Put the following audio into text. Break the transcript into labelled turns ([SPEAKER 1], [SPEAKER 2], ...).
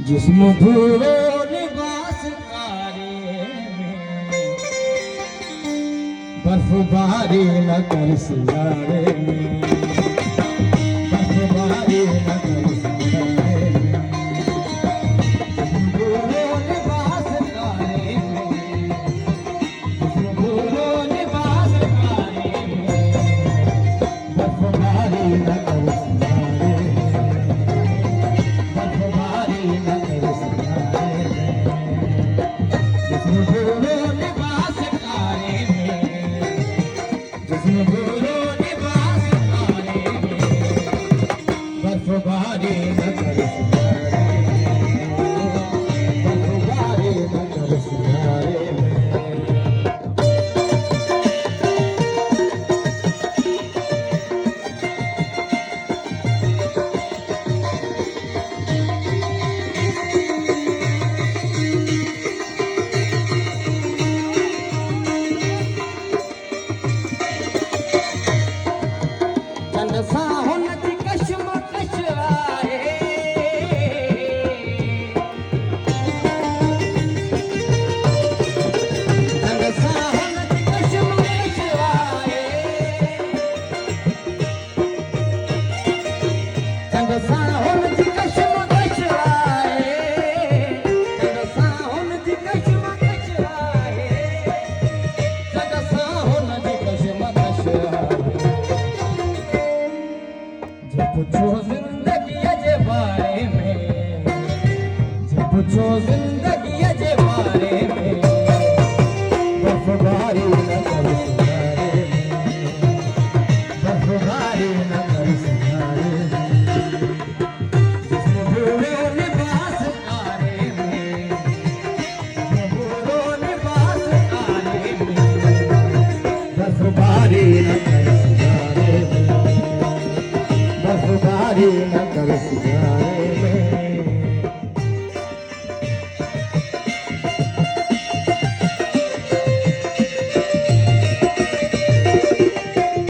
[SPEAKER 1] जिस्म धूलो लिबास कारे में, बर्फबारी न कर सियारे में, बर्फबारी न कर सियारे में। जिस्म धूलो लिबास कारे में, जिस्म धूलो लिबास कारे में, बर्फबारी न कर सियारे में, बर्फबारी न कर सियारे में। जिस्म धूलो लिबास कारे में, जिस्म धूलो लिबास कारे में, बर्फबारी न कर सियारे में, बर्फबारी न कर सियारे में। चंद साहुन जी कशमकश आहे, चंद साहुन जी कशमकश आहे, चंद साहुन जी कशमकश आहे, चंद साहुन जी कशमकश आहे, चंद साहुन जी कशमकश आहे। जे पूछो जिंदगी जे बारे में, जे पूछो जिंदगी जे बारे में, बर्फबारी न कर सियारे में, बर्फबारी न कर सियारे में। जिस्म धूलो लिबास कारे में, जिस्म धूलो लिबास कारे में, बर्फबारी न कर सियारे में, बर्फबारी न कर सियारे